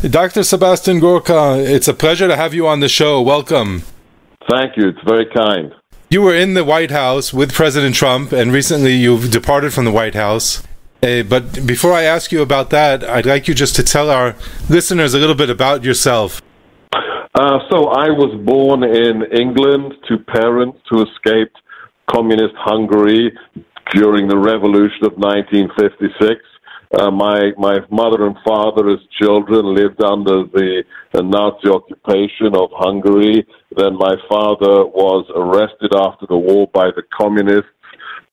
Dr. Sebastian Gorka, it's a pleasure to have you on the show. Welcome. Thank you. It's very kind. You were in the White House with President Trump, and recently you've departed from the White House. But before I ask you about that, I'd like you just to tell our listeners a little bit about yourself. So I was born in England to parents who escaped Communist Hungary during the revolution of 1956. My mother and father as children lived under the Nazi occupation of Hungary. Then my father was arrested after the war by the communists,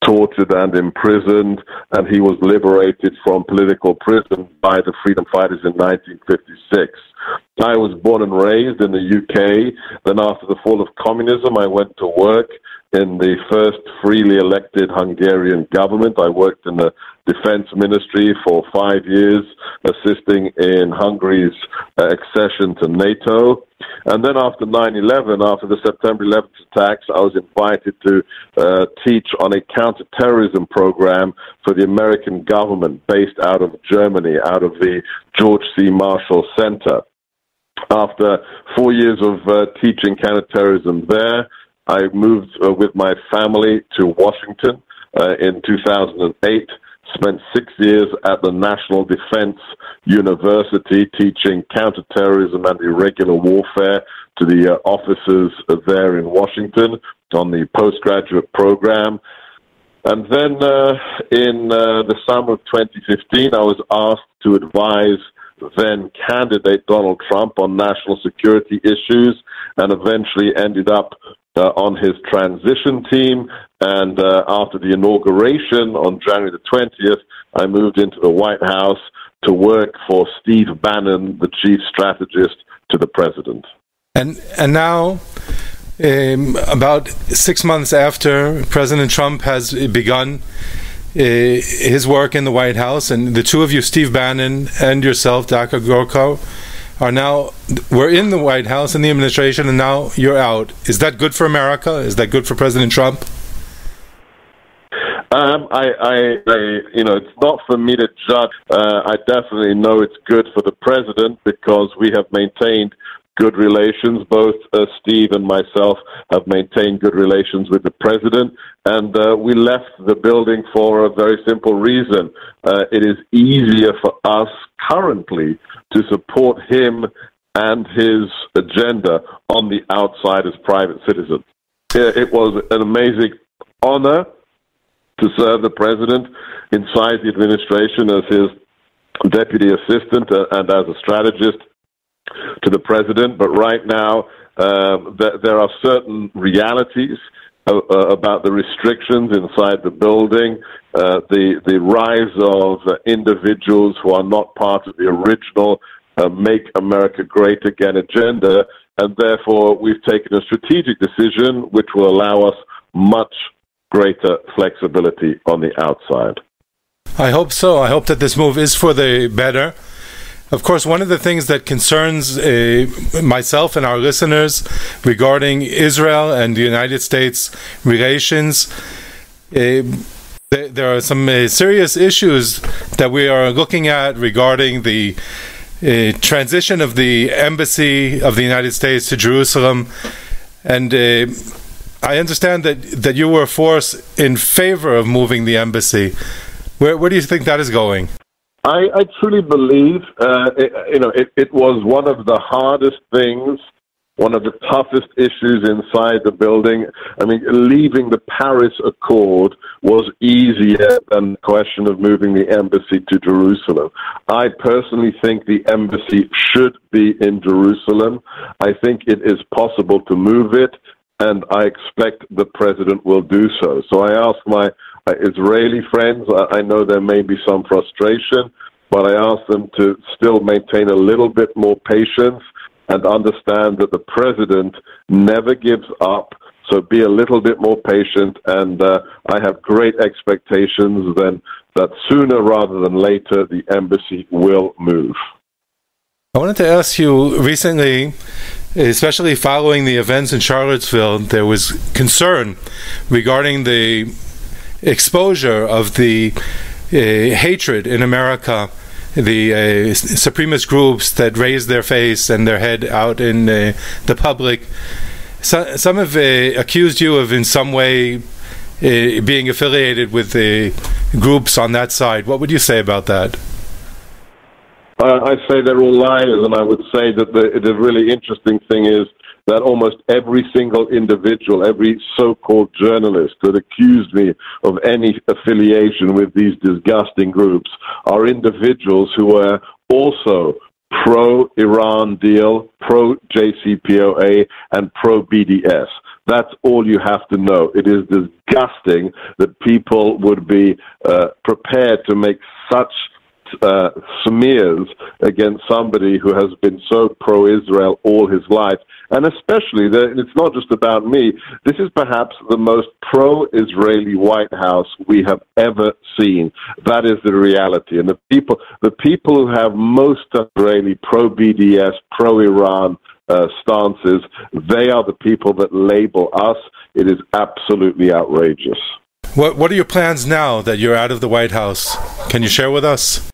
tortured and imprisoned, and he was liberated from political prison by the freedom fighters in 1956. I was born and raised in the UK. Then after the fall of communism, I went to work in the first freely elected Hungarian government. I worked in the defense ministry for 5 years, assisting in Hungary's accession to NATO. And then after 9/11, after the September 11th attacks, I was invited to teach on a counter-terrorism program for the American government based out of Germany, out of the George C. Marshall Center. After 4 years of teaching counterterrorism there, I moved with my family to Washington in 2008, spent 6 years at the National Defense University teaching counterterrorism and irregular warfare to the officers there in Washington on the postgraduate program. And then in the summer of 2015, I was asked to advise then candidate Donald Trump on national security issues, and eventually ended up on his transition team. And after the inauguration on January the 20th, I moved into the White House to work for Steve Bannon, the chief strategist to the president. And now, about 6 months after President Trump has begun his work in the White House, and the two of you, Steve Bannon and yourself, Dr. Gorka, we're in the White House, in the administration, and now you're out. Is that good for America? Is that good for President Trump? It's not for me to judge. I definitely know it's good for the president because we have maintained good relations. Both Steve and myself have maintained good relations with the president, and we left the building for a very simple reason. It is easier for us currently to support him and his agenda on the outside as private citizens. It was an amazing honor to serve the president inside the administration as his deputy assistant and as a strategist to the president. But right now, there are certain realities about the restrictions inside the building, the rise of individuals who are not part of the original Make America Great Again agenda, and therefore we've taken a strategic decision which will allow us much greater flexibility on the outside. I hope so. I hope that this move is for the better. Of course, one of the things that concerns myself and our listeners regarding Israel and the United States relations, there are some serious issues that we are looking at regarding the transition of the embassy of the United States to Jerusalem. And I understand that you were a force in favor of moving the embassy. Where do you think that is going? I truly believe, it was one of the hardest things, one of the toughest issues inside the building. I mean, leaving the Paris Accord was easier than the question of moving the embassy to Jerusalem. I personally think the embassy should be in Jerusalem. I think it is possible to move it, and I expect the president will do so. So I ask my Israeli friends, I know there may be some frustration, but I ask them to still maintain a little bit more patience and understand that the president never gives up. So be a little bit more patient, and I have great expectations then that sooner rather than later the embassy will move. I wanted to ask you, recently, especially following the events in Charlottesville, there was concern regarding the exposure of the hatred in America the supremacist groups that raise their face and their head out in the public. Some have accused you of in some way being affiliated with the groups on that side. What would you say about that? I say they're all liars, and I would say that the really interesting thing is that almost every single individual, every so-called journalist that accused me of any affiliation with these disgusting groups are individuals who are also pro-Iran deal, pro-JCPOA, and pro-BDS. That's all you have to know. It is disgusting that people would be prepared to make such smears against somebody who has been so pro-Israel all his life. And especially, it's not just about me, this is perhaps the most pro-Israeli White House we have ever seen. That is the reality. And the people who have most Israeli pro-BDS, pro-Iran stances, they are the people that label us. It is absolutely outrageous. What are your plans now that you're out of the White House? Can you share with us?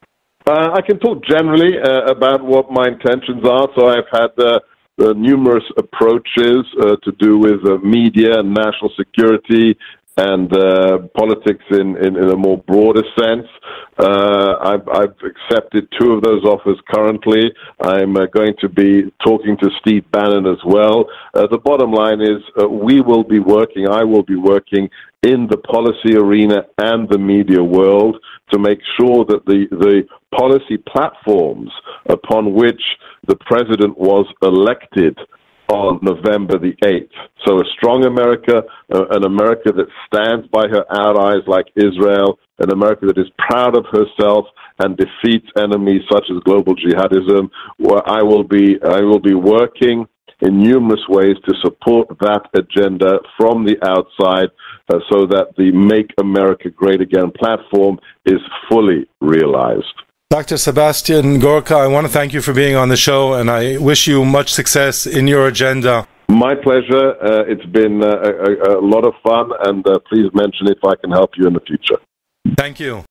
I can talk generally about what my intentions are. So I've had numerous approaches to do with media and national security and politics in a more broader sense. I've accepted 2 of those offers currently. I'm going to be talking to Steve Bannon as well. The bottom line is I will be working in the policy arena and the media world to make sure that the policy platforms upon which the president was elected on November the 8th. So a strong America, an America that stands by her allies like Israel, an America that is proud of herself and defeats enemies such as global jihadism, where I will be working in numerous ways to support that agenda from the outside so that the Make America Great Again platform is fully realized. Dr. Sebastian Gorka, I want to thank you for being on the show, and I wish you much success in your agenda. My pleasure. It's been a lot of fun, and please mention if I can help you in the future. Thank you.